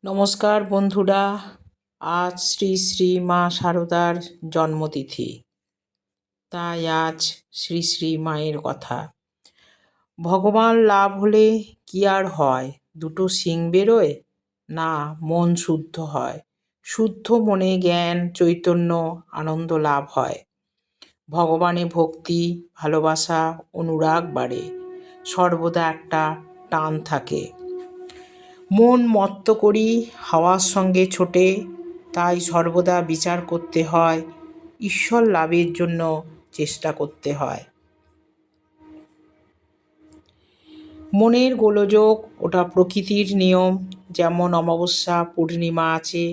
নমস্কার বন্ধুরা, আজ শ্রী শ্রী মা শারদার জন্মতিথি। তাই আজ শ্রী শ্রী মায়ের কথা। ভগবান লাভ হলে কি আর হয়? দুটো শিং বেরোয়? না, মন শুদ্ধ হয়। শুদ্ধ মনে জ্ঞান, চৈতন্য, আনন্দ লাভ হয়। ভগবানে ভক্তি, ভালোবাসা, অনুরাগ বাড়ে। সর্বদা একটা টান থাকে। মন মত্ত করি হাওয়ার সঙ্গে ছোটে, তাই সর্বদা বিচার করতে হয়, ঈশ্বর লাভের জন্য চেষ্টা করতে হয়। মনের গোলযোগ ওটা প্রকৃতির নিয়ম। যেমন অমাবস্যা পূর্ণিমা আছে,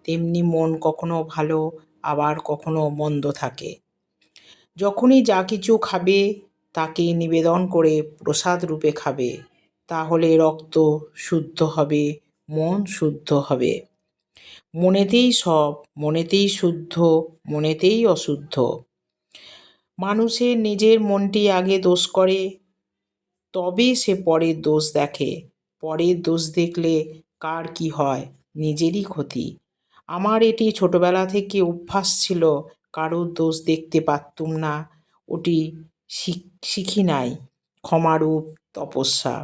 তেমনি মন কখনো ভালো আবার কখনো মন্দ থাকে। যখনই যা কিছু খাবে তাকে নিবেদন করে প্রসাদ রূপে খাবে, তাহলে রক্ত শুদ্ধ হবে, মন শুদ্ধ হবে। মনেতেই সব, মনেতেই শুদ্ধ, মনেতেই অশুদ্ধ। মানুষের নিজের মনটি আগে দোষ করে, তবে সে পরের দোষ দেখে। পরের দোষ দেখলে কার কি হয়? নিজেরই ক্ষতি। আমার এটি ছোটবেলা থেকে অভ্যাস ছিল, কারোর দোষ দেখতে পারতুম না। ওটি শিখি নাই, ক্ষমারূপ তপস্যা।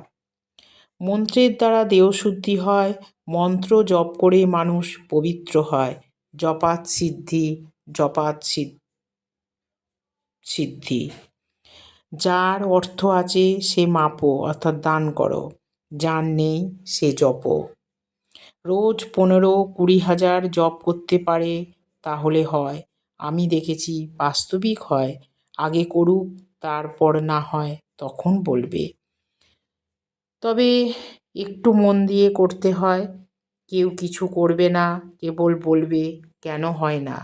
মন্ত্রের দ্বারা দেহশুদ্ধি হয়, মন্ত্র জপ করে মানুষ পবিত্র হয়। জপাত সিদ্ধি, জপাত সিদ্ধি। যার অর্থ আছে সে মাপো, অর্থাৎ দান করো। যার নেই সে জপো। রোজ 15-20 হাজার জপ করতে পারে, তাহলে হয়। আমি দেখেছি বাস্তবিক হয়। আগে করুক, তারপর না হয় তখন বলবে। তবে একটু মন দিয়ে করতে হয়। কেউ কিছু করবে না, কেবল বলবে কেন হয় না।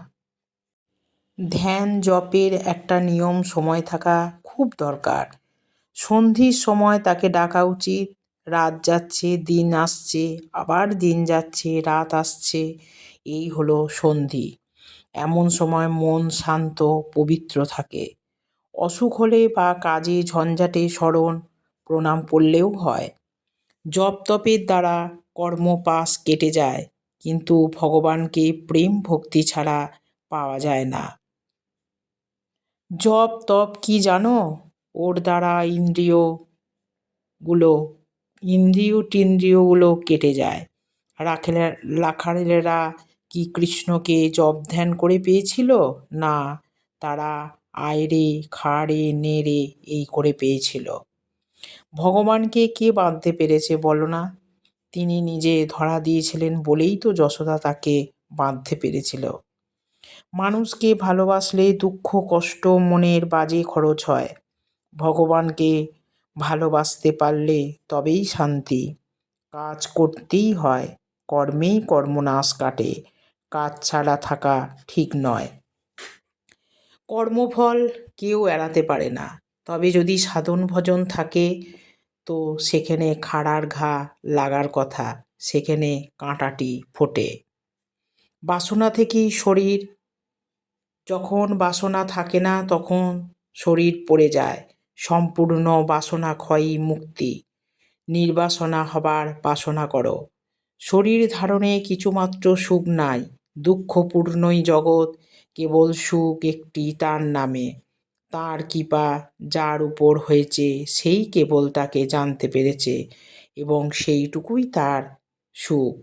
ধ্যান জপের একটা নিয়ম সময় থাকা খুব দরকার। সন্ধির সময় তাকে ডাকা উচিত। রাত যাচ্ছে, দিন আসছে, আবার দিন যাচ্ছে, রাত আসছে, এই হলো সন্ধি। এমন সময় মন শান্ত, পবিত্র থাকে। অসুখ হলে বা কাজে ঝঞ্ঝাটে স্মরণ প্রণাম করলেও হয়। জপ তপের দ্বারা কর্মপাশ কেটে যায়, কিন্তু ভগবানকে প্রেম ভক্তি ছাড়া পাওয়া যায় না। জপ তপ কি জানো? ওর দ্বারা ইন্দ্রিয়গুলো কেটে যায়। রাখালেরা কি কৃষ্ণকে জপ ধ্যান করে পেয়েছিল? না, তারা আয় রে, খা রে, নে রে, এই করে পেয়েছিল। ভগবানকে কে বাঁধতে পেরেছে বলো না? তিনি নিজে ধরা দিয়েছিলেন বলেই তো যশোদা তাকে বাঁধতে পেরেছিল। মানুষকে ভালোবাসলে দুঃখ কষ্ট মনের বাজে খরচ হয়। ভগবানকে ভালোবাসতে পারলে তবেই শান্তি। কাজ করতেই হয়, কর্মেই কর্মনাশ কাটে। কাজ ছাড়া থাকা ঠিক নয়। কর্মফল কেউ এড়াতে পারে না, তবে যদি সাধন ভজন থাকে তো সেখানে খাড়ার ঘা লাগার কথা, সেখানে কাঁটাটি ফোটে। বাসনা থেকেই শরীর। যখন বাসনা থাকে না তখন শরীর পড়ে যায়। সম্পূর্ণ বাসনা ক্ষয়ই মুক্তি। নির্বাসনা হবার বাসনা করো। শরীর ধারণে কিছুমাত্র সুখ নাই। দুঃখপূর্ণই জগৎ, কেবল সুখ একটি তার নামে। তার কৃপা যার উপর হয়েছে সেই কেবল তাকে জানতে পেরেছে, এবং সেইটুকুই তার সুখ।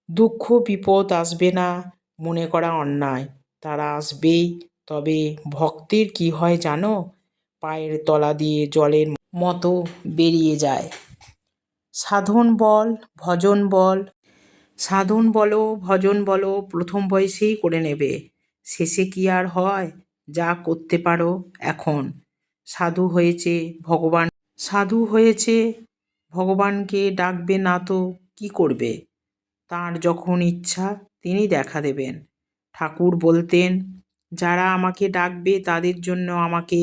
দুঃখ বিপদ আসবে না মনে করা অন্যায়, তারা আসবেই। তবে ভক্তের কি হয় জানো? পায়ের তলা দিয়ে জলের মতো বেরিয়ে যায়। সাধন বল, ভজন বল। সাধন বলো, ভজন বলো, প্রথম বয়সেই করে নেবে, শেষে কি আর হয়? যা করতে পারো এখন। সাধু হয়েছে ভগবান সাধু হয়েছে ভগবানকে ডাকবে না তো কি করবে? তাঁর যখন ইচ্ছা তিনি দেখা দেবেন। ঠাকুর বলতেন, যারা আমাকে ডাকবে তাদের জন্য আমাকে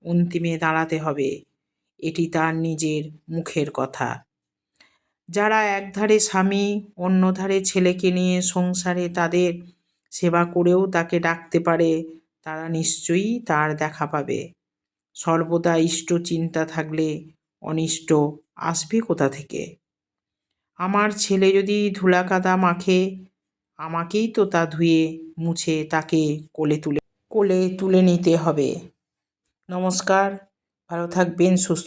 অন্তিমে দাঁড়াতে হবে। এটি তার নিজের মুখের কথা। যারা একধারে স্বামী, অন্য ধারে ছেলেকে নিয়ে সংসারে তাদের সেবা করেও তাকে ডাকতে পারে, তারা নিশ্চয়ই তার দেখা পাবে। সর্বদা ইষ্ট চিন্তা থাকলে অনিষ্ট আসবে কোথা থেকে? আমার ছেলে যদি ধুলা কাদা মাখে, আমাকেই তো তা ধুয়ে মুছে তাকে কোলে তুলে নিতে হবে। নমস্কার, ভালো থাকবেন, সুস্থ